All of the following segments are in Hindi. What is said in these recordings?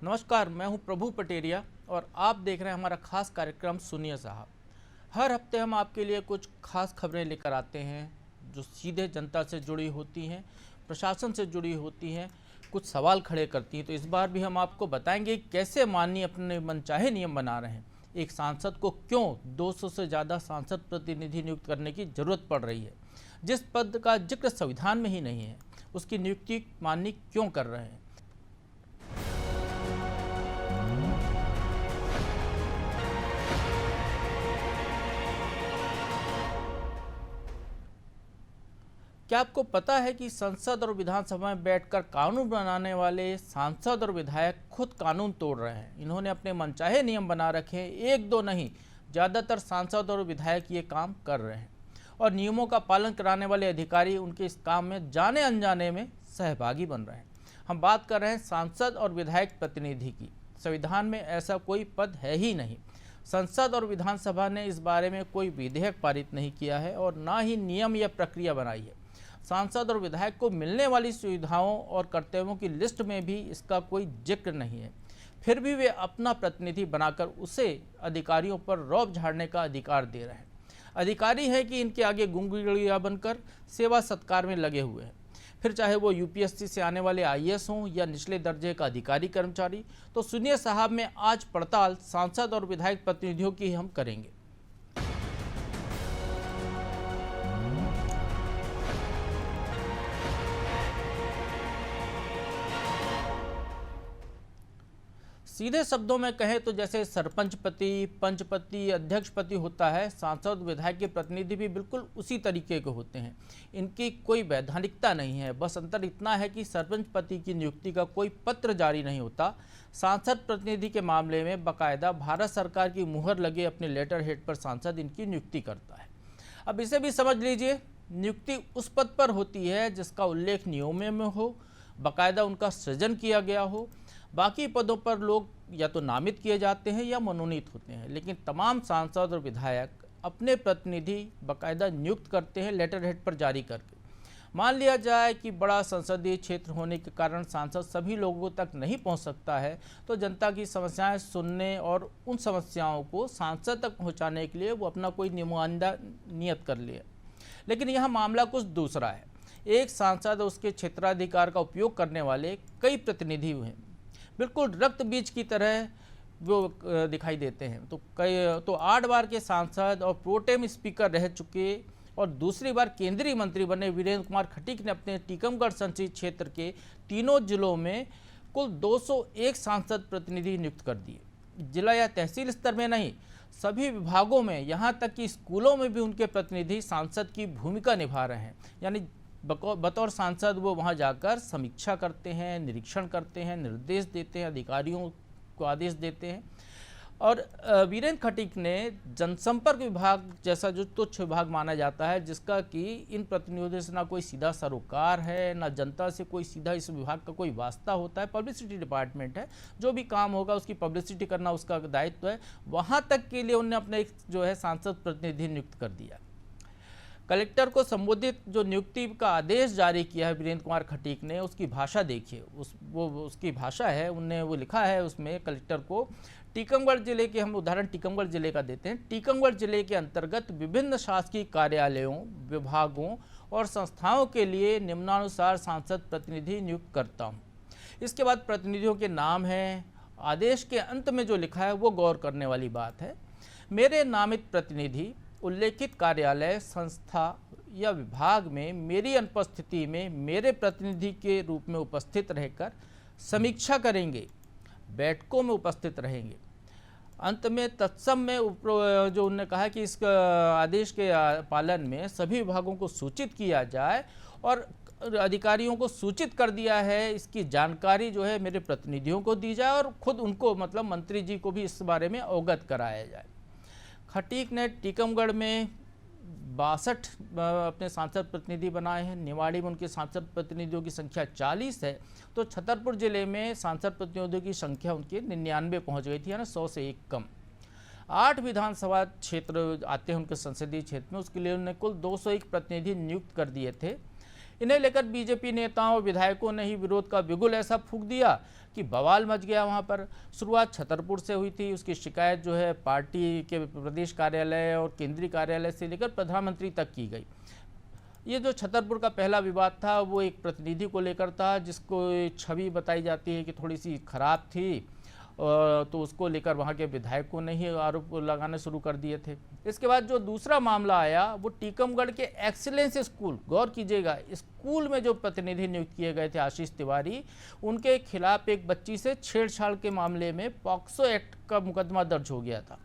नमस्कार, मैं हूं प्रभु पटेरिया और आप देख रहे हैं हमारा खास कार्यक्रम सुनिए साहब। हर हफ्ते हम आपके लिए कुछ खास खबरें लेकर आते हैं जो सीधे जनता से जुड़ी होती हैं, प्रशासन से जुड़ी होती हैं, कुछ सवाल खड़े करती हैं। तो इस बार भी हम आपको बताएंगे कैसे माननीय अपने मनचाहे नियम बना रहे हैं। एक सांसद को क्यों 200 से ज़्यादा सांसद प्रतिनिधि नियुक्त करने की जरूरत पड़ रही है। जिस पद का जिक्र संविधान में ही नहीं है उसकी नियुक्ति माननी क्यों कर रहे हैं। क्या आपको पता है कि संसद और विधानसभा में बैठकर कानून बनाने वाले सांसद और विधायक खुद कानून तोड़ रहे हैं। इन्होंने अपने मनचाहे नियम बना रखे हैं। एक दो नहीं, ज़्यादातर सांसद और विधायक ये काम कर रहे हैं और नियमों का पालन कराने वाले अधिकारी उनके इस काम में जाने अनजाने में सहभागी बन रहे हैं। हम बात कर रहे हैं सांसद और विधायक प्रतिनिधि की। संविधान में ऐसा कोई पद है ही नहीं। संसद और विधानसभा ने इस बारे में कोई विधेयक पारित नहीं किया है और ना ही नियम या प्रक्रिया बनाई है। सांसद और विधायक को मिलने वाली सुविधाओं और कर्तव्यों की लिस्ट में भी इसका कोई जिक्र नहीं है। फिर भी वे अपना प्रतिनिधि बनाकर उसे अधिकारियों पर रौब झाड़ने का अधिकार दे रहे हैं। अधिकारी है कि इनके आगे गुंगुड़िया बनकर सेवा सत्कार में लगे हुए हैं। फिर चाहे वो यूपीएससी से आने वाले आईएएस हों या निचले दर्जे का अधिकारी कर्मचारी। तो सुनिए साहब में आज पड़ताल सांसद और विधायक प्रतिनिधियों की हम करेंगे। सीधे शब्दों में कहें तो जैसे सरपंच पति, पंचपति, अध्यक्ष पति होता है, सांसद विधायक के प्रतिनिधि भी बिल्कुल उसी तरीके के होते हैं। इनकी कोई वैधानिकता नहीं है। बस अंतर इतना है कि सरपंच पति की नियुक्ति का कोई पत्र जारी नहीं होता। सांसद प्रतिनिधि के मामले में बाकायदा भारत सरकार की मुहर लगे अपने लेटर हेड पर सांसद इनकी नियुक्ति करता है। अब इसे भी समझ लीजिए, नियुक्ति उस पद पर होती है जिसका उल्लेख नियमों में हो, बाकायदा उनका सृजन किया गया हो। बाकी पदों पर लोग या तो नामित किए जाते हैं या मनोनीत होते हैं, लेकिन तमाम सांसद और विधायक अपने प्रतिनिधि बाकायदा नियुक्त करते हैं लेटर हेड पर जारी करके। मान लिया जाए कि बड़ा संसदीय क्षेत्र होने के कारण सांसद सभी लोगों तक नहीं पहुंच सकता है, तो जनता की समस्याएं सुनने और उन समस्याओं को सांसद तक पहुंचाने के लिए वो अपना कोई नुमाइंदा नियत कर लिया। लेकिन यह मामला कुछ दूसरा है। एक सांसद उसके क्षेत्राधिकार का उपयोग करने वाले कई प्रतिनिधि हैं, बिल्कुल रक्त बीज की तरह वो दिखाई देते हैं। तो 8 बार के सांसद और प्रोटेम स्पीकर रह चुके और दूसरी बार केंद्रीय मंत्री बने वीरेंद्र कुमार खटीक ने अपने टीकमगढ़ संसदीय क्षेत्र के तीनों जिलों में कुल 201 सांसद प्रतिनिधि नियुक्त कर दिए। जिला या तहसील स्तर में नहीं, सभी विभागों में, यहाँ तक कि स्कूलों में भी उनके प्रतिनिधि सांसद की भूमिका निभा रहे हैं। यानी बतौर सांसद वो वहाँ जाकर समीक्षा करते हैं, निरीक्षण करते हैं, निर्देश देते हैं, अधिकारियों को आदेश देते हैं। और वीरेंद्र खटीक ने जनसंपर्क विभाग जैसा जो तुच्छ विभाग माना जाता है, जिसका कि इन प्रतिनिधियों से ना कोई सीधा सरोकार है, ना जनता से कोई सीधा इस विभाग का कोई वास्ता होता है। पब्लिसिटी डिपार्टमेंट है, जो भी काम होगा उसकी पब्लिसिटी करना उसका दायित्व है। वहाँ तक के लिए उन्होंने अपने एक जो है सांसद प्रतिनिधि नियुक्त कर दिया। कलेक्टर को संबोधित जो नियुक्ति का आदेश जारी किया है वीरेंद्र कुमार खटीक ने, उसकी भाषा देखिए। उसकी भाषा है, उनने वो लिखा है उसमें कलेक्टर को, टीकमगढ़ जिले के, हम उदाहरण टीकमगढ़ जिले का देते हैं, टीकमगढ़ जिले के अंतर्गत विभिन्न शासकीय कार्यालयों, विभागों और संस्थाओं के लिए निम्नानुसार सांसद प्रतिनिधि नियुक्त करता हूँ। इसके बाद प्रतिनिधियों के नाम हैं। आदेश के अंत में जो लिखा है वो गौर करने वाली बात है। मेरे नामित प्रतिनिधि उल्लेखित कार्यालय, संस्था या विभाग में मेरी अनुपस्थिति में मेरे प्रतिनिधि के रूप में उपस्थित रहकर समीक्षा करेंगे, बैठकों में उपस्थित रहेंगे। अंत में तत्सम में जो उन्होंने कहा कि इस आदेश के पालन में सभी विभागों को सूचित किया जाए और अधिकारियों को सूचित कर दिया है। इसकी जानकारी जो है मेरे प्रतिनिधियों को दी जाए और खुद उनको, मतलब मंत्री जी को भी इस बारे में अवगत कराया जाए। खटीक ने टीकमगढ़ में 62 अपने सांसद प्रतिनिधि बनाए हैं। निवाड़ी में उनके सांसद प्रतिनिधियों की संख्या 40 है। तो छतरपुर जिले में सांसद प्रतिनिधियों की संख्या उनकी 99 पहुंच गई थी, यानी 100 से एक कम। 8 विधानसभा क्षेत्र आते हैं उनके संसदीय क्षेत्र में, उसके लिए उन्होंने कुल 201 प्रतिनिधि नियुक्त कर दिए थे। इन्हें लेकर बीजेपी नेताओं और विधायकों ने ही विरोध का बिगुल ऐसा फूंक दिया कि बवाल मच गया। वहां पर शुरुआत छतरपुर से हुई थी। उसकी शिकायत जो है पार्टी के प्रदेश कार्यालय और केंद्रीय कार्यालय से लेकर प्रधानमंत्री तक की गई। ये जो छतरपुर का पहला विवाद था वो एक प्रतिनिधि को लेकर था, जिसको छवि बताई जाती है कि थोड़ी सी खराब थी, तो उसको लेकर वहाँ के विधायकों ने ही आरोप लगाने शुरू कर दिए थे। इसके बाद जो दूसरा मामला आया वो टीकमगढ़ के एक्सीलेंस स्कूल, गौर कीजिएगा, स्कूल में जो प्रतिनिधि नियुक्त किए गए थे आशीष तिवारी, उनके खिलाफ एक बच्ची से छेड़छाड़ के मामले में पॉक्सो एक्ट का मुकदमा दर्ज हो गया था।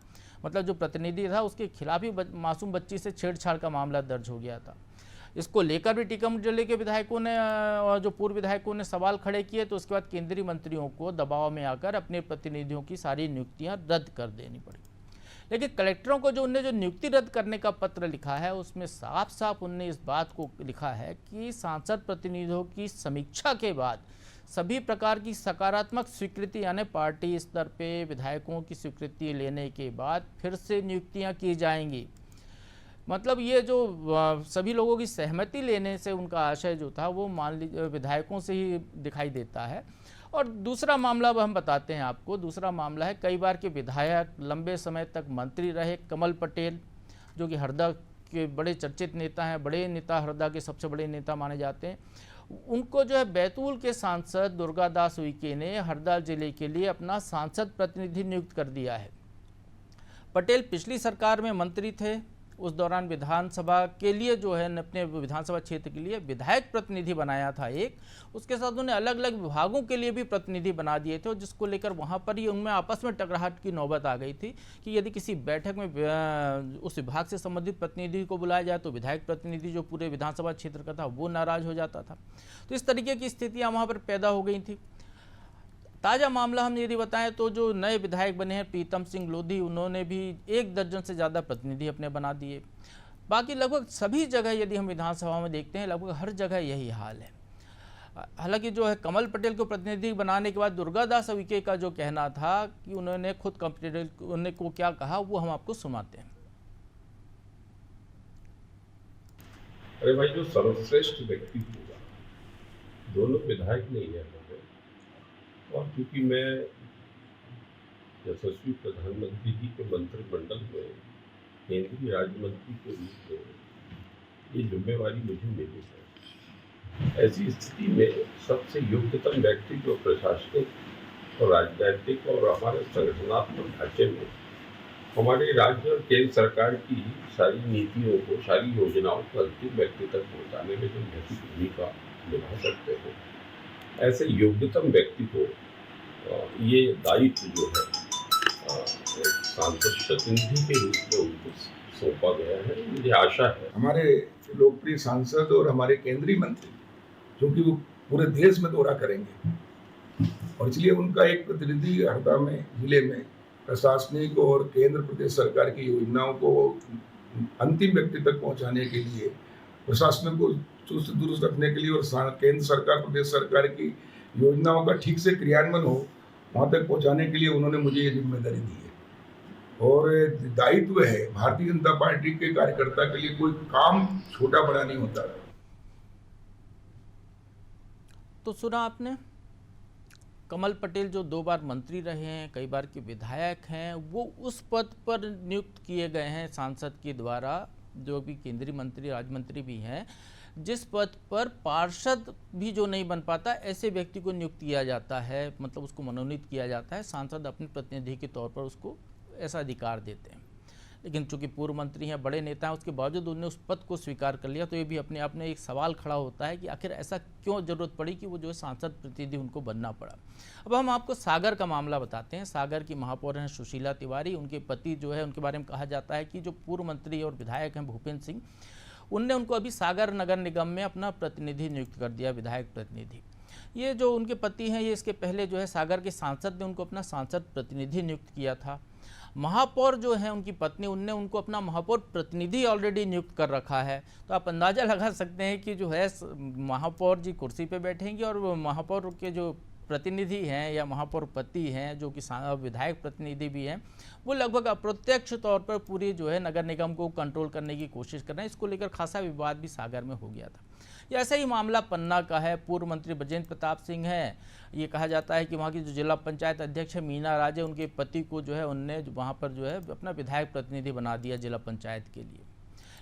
मतलब जो प्रतिनिधि था उसके खिलाफ ही मासूम बच्ची से छेड़छाड़ का मामला दर्ज हो गया था। इसको लेकर भी टीकमगढ़ जिले के विधायकों ने, जो पूर्व विधायकों ने सवाल खड़े किए, तो उसके बाद केंद्रीय मंत्रियों को दबाव में आकर अपने प्रतिनिधियों की सारी नियुक्तियां रद्द कर देनी पड़ी। लेकिन कलेक्टरों को जो उनने जो नियुक्ति रद्द करने का पत्र लिखा है उसमें साफ साफ उनने इस बात को लिखा है कि सांसद प्रतिनिधियों की समीक्षा के बाद सभी प्रकार की सकारात्मक स्वीकृति, यानी पार्टी स्तर पे विधायकों की स्वीकृति लेने के बाद फिर से नियुक्तियां की जाएंगी। मतलब ये जो सभी लोगों की सहमति लेने से उनका आशय जो था वो मान लीजिए विधायकों से ही दिखाई देता है। और दूसरा मामला अब हम बताते हैं आपको। दूसरा मामला है कई बार के विधायक, लंबे समय तक मंत्री रहे कमल पटेल, जो कि हरदा के बड़े चर्चित नेता हैं, बड़े नेता, हरदा के सबसे बड़े नेता माने जाते हैं। उनको जो है बैतूल के सांसद दुर्गादास उइके ने हरदा जिले के लिए अपना सांसद प्रतिनिधि नियुक्त कर दिया है। पटेल पिछली सरकार में मंत्री थे, उस दौरान विधानसभा के लिए जो है अपने विधानसभा क्षेत्र के लिए विधायक प्रतिनिधि बनाया था एक। उसके साथ उन्हें अलग अलग विभागों के लिए भी प्रतिनिधि बना दिए थे, और जिसको लेकर वहां पर ही उनमें आपस में टकराहट की नौबत आ गई थी कि यदि किसी बैठक में उस विभाग से संबंधित प्रतिनिधि को बुलाया जाए तो विधायक प्रतिनिधि जो पूरे विधानसभा क्षेत्र का था वो नाराज हो जाता था। तो इस तरीके की स्थितियाँ वहाँ पर पैदा हो गई थी। ताज़ा मामला हम यदि बताएं तो जो नए विधायक बने हैं प्रीतम सिंह लोधी, उन्होंने भी 1 दर्जन से ज़्यादा प्रतिनिधि अपने बना दिए। बाकी लगभग सभी जगह यदि हम विधानसभा में देखते हैं लगभग हर जगह यही हाल है। हालांकि जो है कमल पटेल को प्रतिनिधि बनाने के बाद दुर्गादास उइके का जो कहना था कि उन्होंने खुद पटेल को क्या कहा वो हम आपको सुनाते हैं। अरे भाई, जो सर्वश्रेष्ठ व्यक्ति होगा, दोनों विधायक नहीं है, और क्योंकि मैं यशस्वी प्रधानमंत्री जी के मंत्रिमंडल में केंद्रीय राज्य मंत्री के रूप में ये जिम्मेवारी मुझे मिली है, ऐसी स्थिति में सबसे योग्यतम व्यक्ति जो प्रशासनिक और राजनीतिक और हमारे संगठनात्मक ढांचे में हमारे राज्य और केंद्र सरकार की सारी नीतियों को, सारी योजनाओं को अंतिम व्यक्ति तक पहुँचाने में जो महत्वपूर्ण भूमिका निभा सकते हैं, ऐसे योग्यतम व्यक्ति को ये दायित्व जो है सांसद प्रतिनिधि के रूप में उनको सौंपा गया है। मुझे आशा है हमारे लोकप्रिय सांसद और हमारे केंद्रीय मंत्री, जो कि वो पूरे देश में दौरा करेंगे, और इसलिए उनका एक प्रतिनिधि हरदा में जिले में प्रशासनिक और केंद्र प्रदेश सरकार की योजनाओं को अंतिम व्यक्ति तक पहुंचाने के लिए, प्रशासन को चुस्त दुरुस्त रखने के लिए और केंद्र सरकार प्रदेश सरकार की योजनाओं का ठीक से क्रियान्वयन हो वहाँ तक पहुँचाने के लिए उन्होंने मुझे ये जिम्मेदारी दी है। और दायित्व है, भारतीय जनता पार्टी के कार्यकर्ता के लिए कोई काम छोटा बड़ा नहीं होता। तो सुना आपने, कमल पटेल जो 2 बार मंत्री रहे हैं, कई बार के विधायक हैं, वो उस पद पर नियुक्त किए गए हैं सांसद के द्वारा, जो भी केंद्रीय मंत्री, राज्य मंत्री भी हैं, जिस पद पर पार्षद भी जो नहीं बन पाता ऐसे व्यक्ति को नियुक्त किया जाता है, मतलब उसको मनोनीत किया जाता है। सांसद अपने प्रतिनिधि के तौर पर उसको ऐसा अधिकार देते हैं। लेकिन चूंकि पूर्व मंत्री हैं, बड़े नेता हैं, उसके बावजूद उन्होंने उस पद को स्वीकार कर लिया, तो ये भी अपने आप में एक सवाल खड़ा होता है कि आखिर ऐसा क्यों जरूरत पड़ी कि वो जो है सांसद प्रतिनिधि उनको बनना पड़ा। अब हम आपको सागर का मामला बताते हैं। सागर की महापौर हैं सुशीला तिवारी, उनके पति जो है, उनके बारे में कहा जाता है कि जो पूर्व मंत्री और विधायक हैं भूपेंद्र सिंह, उनने उनको अभी सागर नगर निगम में अपना प्रतिनिधि नियुक्त कर दिया, विधायक प्रतिनिधि। ये जो उनके पति हैं, ये इसके पहले जो है सागर के सांसद ने उनको अपना सांसद प्रतिनिधि नियुक्त किया था। महापौर जो है उनकी पत्नी, उनने उनको अपना महापौर प्रतिनिधि ऑलरेडी नियुक्त कर रखा है। तो आप अंदाज़ा लगा सकते हैं कि जो है महापौर जी कुर्सी पे बैठेंगी और महापौर के जो प्रतिनिधि हैं या महापौर पति हैं, जो कि विधायक प्रतिनिधि भी हैं, वो लगभग अप्रत्यक्ष तौर पर पूरी जो है नगर निगम को कंट्रोल करने की कोशिश कर रहे हैं। इसको लेकर खासा विवाद भी सागर में हो गया था। ये ऐसा ही मामला पन्ना का है। पूर्व मंत्री बजेंद्र प्रताप सिंह हैं। ये कहा जाता है कि वहाँ की जो जिला पंचायत अध्यक्ष है मीना राजे, उनके पति को जो है उनने वहाँ पर जो है अपना विधायक प्रतिनिधि बना दिया जिला पंचायत के लिए।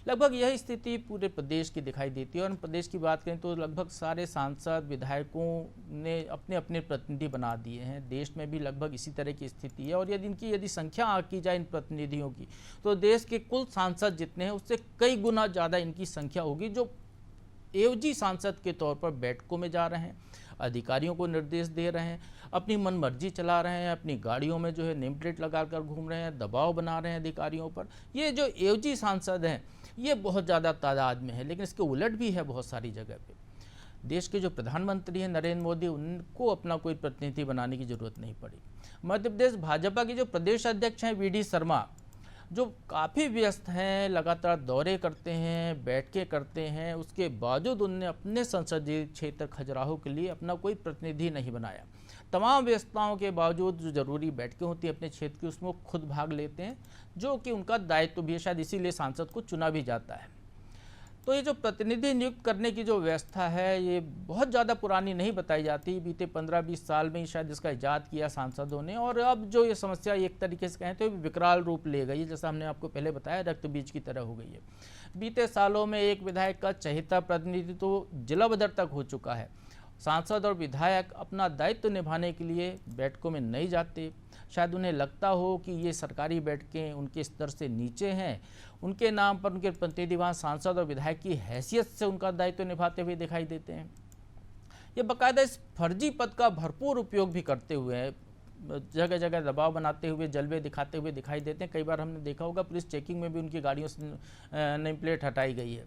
लगभग यही स्थिति पूरे प्रदेश की दिखाई देती है। और प्रदेश की बात करें तो लगभग सारे सांसद विधायकों ने अपने अपने प्रतिनिधि बना दिए हैं। देश में भी लगभग इसी तरह की स्थिति है। और यदि संख्या की जाए इन प्रतिनिधियों की, तो देश के कुल सांसद जितने हैं उससे कई गुना ज़्यादा इनकी संख्या होगी, जो एवजी सांसद के तौर पर बैठकों में जा रहे हैं, अधिकारियों को निर्देश दे रहे हैं, अपनी मनमर्जी चला रहे हैं, अपनी गाड़ियों में जो है नेम प्लेट लगाकर घूम रहे हैं, दबाव बना रहे हैं अधिकारियों पर। ये जो एवजी सांसद हैं ये बहुत ज़्यादा तादाद में है, लेकिन इसके उलट भी है बहुत सारी जगह पे। देश के जो प्रधानमंत्री हैं नरेंद्र मोदी, उनको अपना कोई प्रतिनिधि बनाने की जरूरत नहीं पड़ी। मध्य प्रदेश भाजपा के जो प्रदेश अध्यक्ष हैं वी.डी. शर्मा, जो काफ़ी व्यस्त हैं, लगातार दौरे करते हैं, बैठकें करते हैं, उसके बावजूद उनने अपने संसदीय क्षेत्र खजुराहो के लिए अपना कोई प्रतिनिधि नहीं बनाया। तमाम व्यस्तताओं के बावजूद जो जरूरी बैठकें होती हैं अपने क्षेत्र की, उसमें खुद भाग लेते हैं, जो कि उनका दायित्व भी है। शायद इसीलिए सांसद को चुना भी जाता है। तो ये जो प्रतिनिधि नियुक्त करने की जो व्यवस्था है, ये बहुत ज़्यादा पुरानी नहीं बताई जाती। बीते 15-20 साल में ही शायद इसका इजाद किया सांसदों ने। और अब जो ये समस्या एक तरीके से कहें तो विकराल रूप ले गई है। जैसा हमने आपको पहले बताया, रक्त बीज की तरह हो गई है। बीते सालों में एक विधायक का चहेता प्रतिनिधि तो जिला बदर तक हो चुका है। सांसद और विधायक अपना दायित्व निभाने के लिए बैठकों में नहीं जाते। शायद उन्हें लगता हो कि ये सरकारी बैठकें उनके स्तर से नीचे हैं। उनके नाम पर उनके प्रतिनिधि वहाँ सांसद और विधायक की हैसियत से उनका दायित्व निभाते हुए दिखाई देते हैं। ये बाकायदा इस फर्जी पद का भरपूर उपयोग भी करते हुए हैं, जगह जगह दबाव बनाते हुए, जलवे दिखाते हुए दिखाई देते हैं। कई बार हमने देखा होगा पुलिस चेकिंग में भी उनकी गाड़ियों से नेम प्लेट हटाई गई है।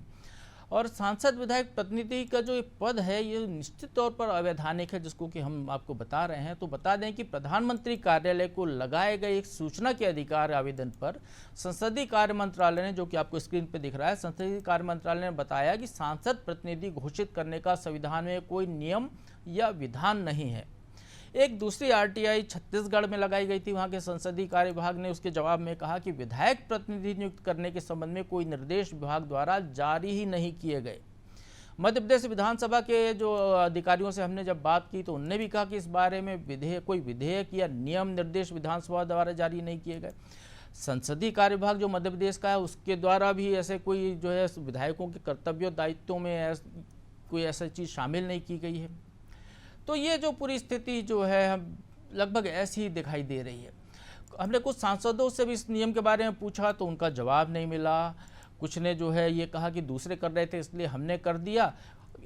और सांसद विधायक प्रतिनिधि का जो पद है ये निश्चित तौर पर अवैधानिक है, जिसको कि हम आपको बता रहे हैं। तो बता दें कि प्रधानमंत्री कार्यालय को लगाए गए एक सूचना के अधिकार आवेदन पर संसदीय कार्य मंत्रालय ने, जो कि आपको स्क्रीन पर दिख रहा है, संसदीय कार्य मंत्रालय ने बताया कि सांसद प्रतिनिधि घोषित करने का संविधान में कोई नियम या विधान नहीं है। एक दूसरी आरटीआई छत्तीसगढ़ में लगाई गई थी। वहां के संसदीय कार्य विभाग ने उसके जवाब में कहा कि विधायक प्रतिनिधि नियुक्त करने के संबंध में कोई निर्देश विभाग द्वारा जारी ही नहीं किए गए। मध्य प्रदेश विधानसभा के जो अधिकारियों से हमने जब बात की तो उनने भी कहा कि इस बारे में कोई विधेयक या नियम निर्देश विधानसभा द्वारा जारी नहीं किए गए। संसदीय कार्य विभाग जो मध्य प्रदेश का है उसके द्वारा भी ऐसे कोई जो है विधायकों के कर्तव्यों दायित्वों में कोई ऐसा चीज़ शामिल नहीं की गई है। तो ये जो पूरी स्थिति जो है लगभग ऐसी ही दिखाई दे रही है। हमने कुछ सांसदों से भी इस नियम के बारे में पूछा तो उनका जवाब नहीं मिला। कुछ ने जो है ये कहा कि दूसरे कर रहे थे इसलिए हमने कर दिया।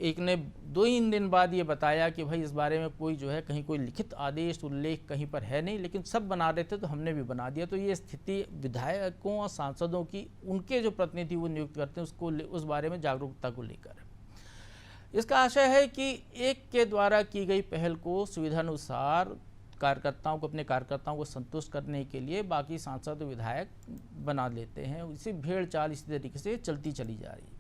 एक ने 2 दिन बाद ये बताया कि भाई इस बारे में कोई जो है कहीं कोई लिखित आदेश उल्लेख कहीं पर है नहीं, लेकिन सब बना रहे थे तो हमने भी बना दिया। तो ये स्थिति विधायकों और सांसदों की, उनके जो प्रतिनिधि वो नियुक्त करते हैं उसको उस बारे में जागरूकता को लेकर है। इसका आशय है कि एक के द्वारा की गई पहल को सुविधानुसार अपने कार्यकर्ताओं को संतुष्ट करने के लिए बाकी सांसद विधायक बना लेते हैं। इसी भेड़ चाल इसी तरीके से चलती चली जा रही है।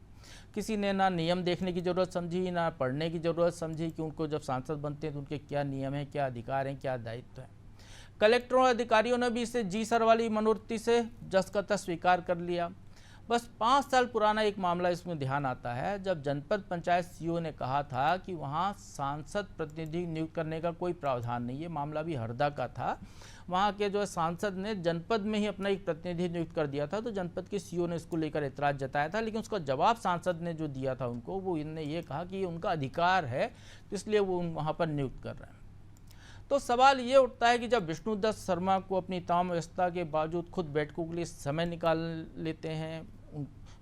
किसी ने ना नियम देखने की ज़रूरत समझी, ना पढ़ने की ज़रूरत समझी कि उनको जब सांसद बनते हैं तो उनके क्या नियम हैं, क्या अधिकार हैं, क्या दायित्व हैं। कलेक्टरों और अधिकारियों ने भी इसे जी सर वाली मनोवृत्ति से जस का तस स्वीकार कर लिया। बस 5 साल पुराना एक मामला इसमें ध्यान आता है, जब जनपद पंचायत सीईओ ने कहा था कि वहाँ सांसद प्रतिनिधि नियुक्त करने का कोई प्रावधान नहीं है। मामला भी हरदा का था। वहाँ के जो सांसद ने जनपद में ही अपना एक प्रतिनिधि नियुक्त कर दिया था, तो जनपद के सीईओ ने इसको लेकर एतराज़ जताया था। लेकिन उसका जवाब सांसद ने जो दिया था उनको, वो इनने ये कहा कि ये उनका अधिकार है, तो इसलिए वो वहाँ पर नियुक्त कर रहे हैं। तो सवाल ये उठता है कि जब विष्णुदत्त शर्मा को अपनी तमाम व्यवस्था के बावजूद खुद बैठकों के लिए समय निकाल लेते हैं,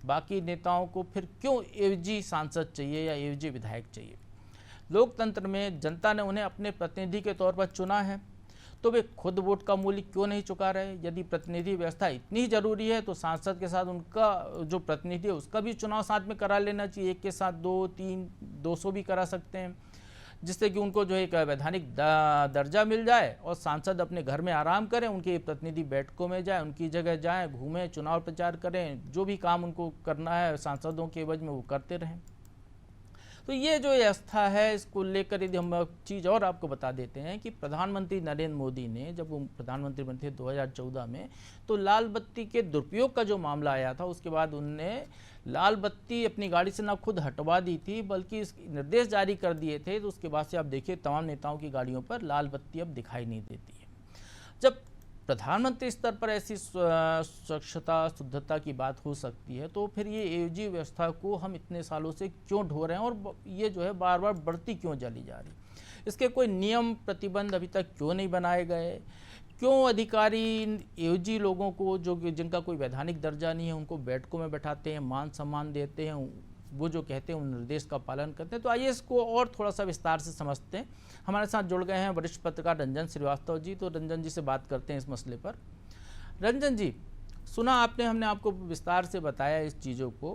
बाकी नेताओं को फिर क्यों एवजी सांसद चाहिए या एवजी विधायक चाहिए? लोकतंत्र में जनता ने उन्हें अपने प्रतिनिधि के तौर पर चुना है, तो वे खुद वोट का मूल्य क्यों नहीं चुका रहे? यदि प्रतिनिधि व्यवस्था इतनी ज़रूरी है तो सांसद के साथ उनका जो प्रतिनिधि है उसका भी चुनाव साथ में करा लेना चाहिए। एक के साथ 2, 3, 200 भी करा सकते हैं, जिससे कि उनको जो एक वैधानिक दर्जा मिल जाए और सांसद अपने घर में आराम करें, उनके प्रतिनिधि बैठकों में जाए, उनकी जगह जाएं, घूमें, चुनाव प्रचार करें, जो भी काम उनको करना है सांसदों के एवज में वो करते रहें। तो ये जो व्यवस्था है, इसको लेकर यदि हम एक चीज़ और आपको बता देते हैं कि प्रधानमंत्री नरेंद्र मोदी ने जब वो प्रधानमंत्री बने थे 2014 में, तो लाल बत्ती के दुरुपयोग का जो मामला आया था, उसके बाद उनने लाल बत्ती अपनी गाड़ी से ना खुद हटवा दी थी, बल्कि निर्देश जारी कर दिए थे। तो उसके बाद से आप देखिए तमाम नेताओं की गाड़ियों पर लाल बत्ती अब दिखाई नहीं देती है। जब प्रधानमंत्री स्तर पर ऐसी स्वच्छता शुद्धता की बात हो सकती है, तो फिर ये एओजी व्यवस्था को हम इतने सालों से क्यों ढो रहे हैं और ये जो है बार बार बढ़ती क्यों चली जा रही? इसके कोई नियम प्रतिबंध अभी तक क्यों नहीं बनाए गए? क्यों अधिकारी एओजी लोगों को जिनका कोई वैधानिक दर्जा नहीं है उनको बैठकों में बैठाते हैं, मान सम्मान देते हैं, वो जो कहते हैं उन निर्देश का पालन करते हैं? तो आइए इसको और थोड़ा सा विस्तार से समझते हैं। हमारे साथ जुड़ गए हैं वरिष्ठ पत्रकार रंजन श्रीवास्तव जी। तो रंजन जी से बात करते हैं इस मसले पर। रंजन जी, सुना आपने, हमने आपको विस्तार से बताया इस चीज़ों को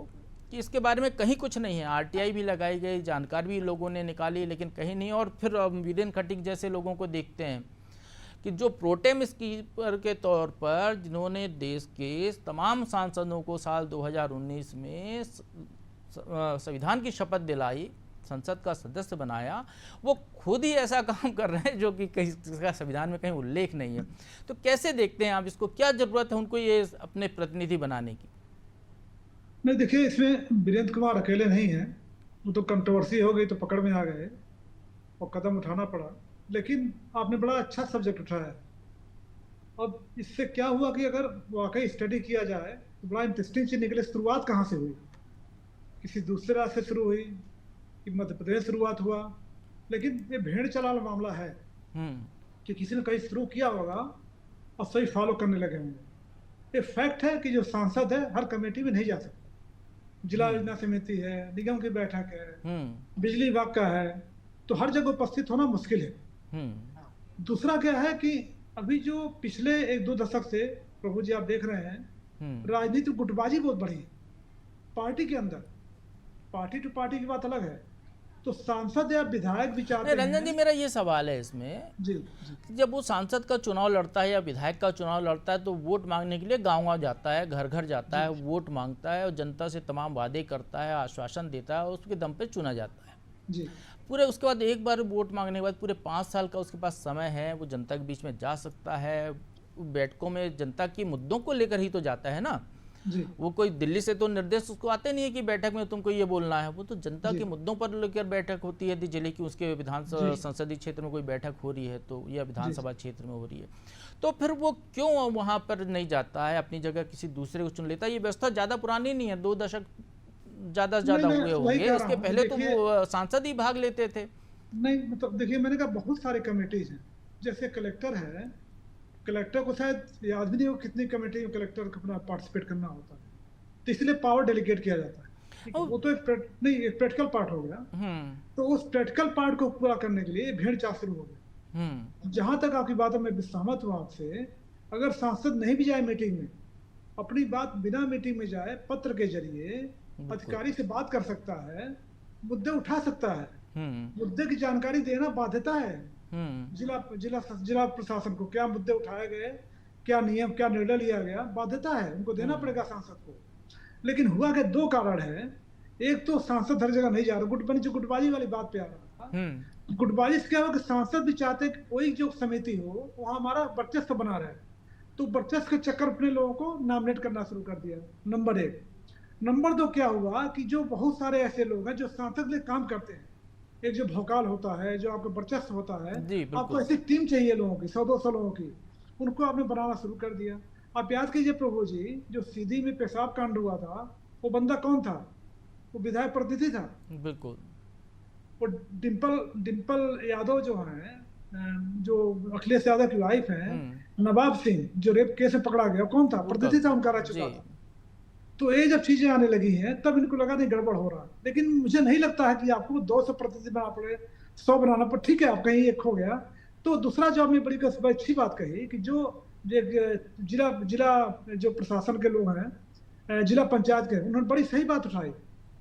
कि इसके बारे में कहीं कुछ नहीं है, आरटीआई भी लगाई गई, जानकारी भी लोगों ने निकाली, लेकिन कहीं नहीं। और फिर वीरेंद्र खटीक जैसे लोगों को देखते हैं कि जो प्रोटेम स्पीकर के तौर पर जिन्होंने देश के तमाम सांसदों को साल 2019 में संविधान की शपथ दिलाई, संसद का सदस्य बनाया, वो खुद ही ऐसा काम कर रहे हैं जो कि कहीं इसका संविधान में कहीं उल्लेख नहीं है। तो कैसे देखते हैं आप इसको? क्या जरूरत है उनको ये अपने प्रतिनिधि बनाने की? नहीं, देखिए, इसमें वीरेंद्र कुमार अकेले नहीं हैं। वो तो कंट्रोवर्सी हो गई तो पकड़ में आ गए और कदम उठाना पड़ा। लेकिन आपने बड़ा अच्छा सब्जेक्ट उठाया। अब इससे क्या हुआ कि अगर वाकई स्टडी किया जाए तो बड़ा इंटरेस्टिंग चीज निकले। शुरुआत कहाँ से हुई? किसी दूसरे राज्य से शुरू हुई कि मध्य प्रदेश शुरुआत हुआ, लेकिन ये भेड़ चलाल मामला है कि किसी ने कहीं शुरू किया होगा और सही फॉलो करने लगे होंगे। ये फैक्ट है कि जो सांसद है हर कमेटी में नहीं जा सकता। जिला योजना समिति है, निगम की बैठक है, बिजली विभाग का है, तो हर जगह उपस्थित होना मुश्किल है। दूसरा क्या है कि अभी जो पिछले 1-2 दशक से प्रभु जी आप देख रहे हैं, राजनीतिक गुटबाजी बहुत बढ़ी है पार्टी के अंदर। पार्टी टू पार्टी की बात अलग है। तो सांसद या विधायक विचार रंजन जी, मेरा ये सवाल है इसमें जी, जब वो सांसद का चुनाव लड़ता है या विधायक का चुनाव लड़ता है, तो वोट मांगने के लिए गांव-गांव जाता है, घर घर जाता है, वोट मांगता है और जनता से तमाम वादे करता है, आश्वासन देता है और उसके दम पे चुना जाता है जी। पूरे। उसके बाद एक बार वोट मांगने के बाद पूरे 5 साल का उसके पास समय है, वो जनता के बीच में जा सकता है। बैठकों में जनता के मुद्दों को लेकर ही तो जाता है ना जी। वो कोई दिल्ली से तो निर्देश उसको आते नहीं है कि बैठक में तुमको ये बोलना है। वो तो जनता के मुद्दों पर लेकर बैठक होती है। जिले की उसके विधानसभा संसदीय क्षेत्र में कोई बैठक हो रही है तो या विधानसभा क्षेत्र में हो रही है, तो फिर वो क्यों वहाँ पर नहीं जाता है, अपनी जगह किसी दूसरे को चुन लेता है? ये व्यवस्था ज़्यादा पुरानी नहीं है, 2 दशक ज़्यादा से ज़्यादा हुए होंगे। इसके पहले तो वो सांसद ही भाग लेते थे। नहीं, मतलब देखिए, मैंने कहा बहुत सारे कमेटीज हैं। जैसे कलेक्टर है, कलेक्टर को शायद याद भी नहीं हो कितनी कमेटी में कलेक्टर को अपना पार्टिसिपेट करना होता है, तो इसलिए पावर डेलीगेट किया जाता है। वो तो एक प्रैक्टिकल पार्ट हो गया। तो उस प्रैक्टिकल पार्ट को पूरा करने के लिए भेड़ चाल शुरू हो गया। जहां तक आपकी बातों में सहमत हुआ आपसे, अगर सांसद नहीं भी जाए मीटिंग में, अपनी बात बिना मीटिंग में जाए पत्र के जरिए अधिकारी से बात कर सकता है, मुद्दे उठा सकता है। मुद्दे की जानकारी देना बाध्यता है जिला प्रशासन को। क्या मुद्दे उठाए गए, क्या नियम, क्या निर्णय लिया गया, बाध्यता है, उनको देना पड़ेगा सांसद को। लेकिन हुआ कि 2 कारण है। एक तो सांसद हर जगह नहीं जा रहा, जो गुटबाजी वाली बात पे आ रहा था। गुटबाजी से क्या हुआ कि सांसद भी चाहते कि कोई जो समिति हो वहाँ हमारा वर्चस्व बना रहे, तो वर्चस्व के चक्कर अपने लोगों को नॉमिनेट करना शुरू कर दिया। नंबर 1। नंबर 2 क्या हुआ कि जो बहुत सारे ऐसे लोग हैं जो सांसद के लिए काम करते हैं, एक जो भौकाल होता है, जो आपका वर्चस्व होता है, आपको ऐसी टीम चाहिए लोगों की, 100-200 लोगों की, उनको आपने बनाना शुरू कर दिया। आप याद कीजिए प्रभु जी, जो सीधी में पेशाब कांड हुआ था, वो बंदा कौन था? वो विधायक प्रतिनिधि था। बिल्कुल। वो डिम्पल यादव जो है, जो अखिलेश यादव की वाइफ है, नवाब सिंह, जो रेप केस में पकड़ा गया, कौन था? प्रतिनिधि था, उनका रह चुका था। तो ये जब चीजें आने लगी हैं तब इनको लगा नहीं गड़बड़ हो रहा। लेकिन मुझे नहीं लगता है कि आपको 200 प्रतिनिधि बनाना पड़े, 100 बनाना पड़े। ठीक है, आप कहीं एक हो गया। तो दूसरा जो आपने बड़ी अच्छी बात कही कि जो जिला जो प्रशासन के लोग हैं, जिला पंचायत के, उन्होंने बड़ी सही बात उठाई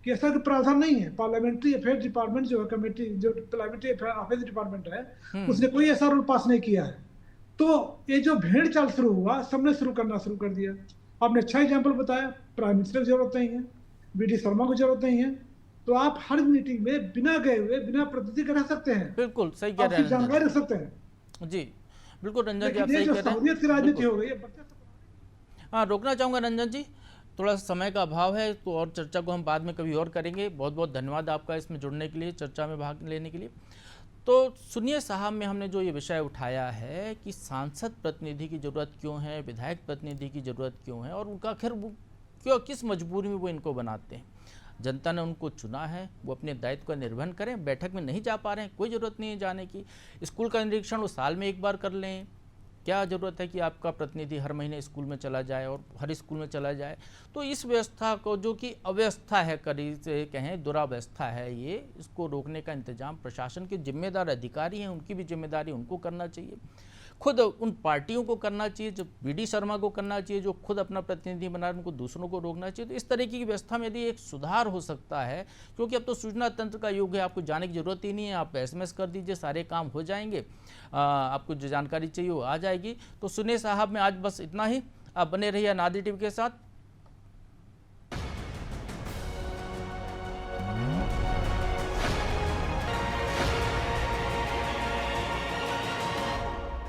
कि ऐसा कोई प्रावधान नहीं है। पार्लियामेंट्री अफेयर डिपार्टमेंट जो है, कमेटी जो पार्लियामेंट्री अफेयर डिपार्टमेंट है, उसने कोई ऐसा रूल पास नहीं किया है। तो ये जो भेड़ चाल शुरू हुआ, सबने शुरू करना शुरू कर दिया। आपने अच्छा एग्जाम्पल बताया, प्राइम मिनिस्टर की जरूरत नहीं है, वी.डी. शर्मा को जरूरत नहीं है, तो आप हर मीटिंग में बिना गए हुए, बिना प्रतिनिधि के रह सकते हैं, बिल्कुल सही कह रहे आपकी हैं रंजन जानकारी रख सकते हैं। जी। बिल्कुल रंजन जी, आप लेकिन ये सही जो कह रहे सहूलियत की हैं। राजनीति बिल्कुल। हो गई है, बच्चे सब हाँ, रोकना चाहूँगा रंजन जी, थोड़ा सा समय का अभाव है, तो और चर्चा को हम बाद में कभी और करेंगे। बहुत बहुत धन्यवाद आपका इसमें जुड़ने के लिए, चर्चा में भाग लेने के लिए। तो सुनिए साहब, में हमने जो ये विषय उठाया है कि सांसद प्रतिनिधि की ज़रूरत क्यों है, विधायक प्रतिनिधि की ज़रूरत क्यों है, और उनका आखिर वो क्यों, किस मजबूरी में वो इनको बनाते हैं। जनता ने उनको चुना है, वो अपने दायित्व का निर्वहन करें। बैठक में नहीं जा पा रहे हैं, कोई ज़रूरत नहीं है जाने की। स्कूल का निरीक्षण वो साल में एक बार कर लें। क्या ज़रूरत है कि आपका प्रतिनिधि हर महीने स्कूल में चला जाए और हर स्कूल में चला जाए। तो इस व्यवस्था को, जो कि अव्यवस्था है, करीब से कहें दुरावस्था है, ये इसको रोकने का इंतजाम प्रशासन के जिम्मेदार अधिकारी हैं, उनकी भी जिम्मेदारी उनको करना चाहिए। खुद उन पार्टियों को करना चाहिए, जो बीडी शर्मा को करना चाहिए, जो खुद अपना प्रतिनिधि बना रहे, उनको दूसरों को रोकना चाहिए। तो इस तरीके की व्यवस्था में यदि एक सुधार हो सकता है, क्योंकि अब तो सूचना तंत्र का युग है, आपको जाने की जरूरत ही नहीं है, आप SMS कर दीजिए, सारे काम हो जाएंगे। आपको जो जानकारी चाहिए वो आ जाएगी। तो सुनिए साहब, में आज बस इतना ही। आप बने रहिए नादिर टीवी के साथ।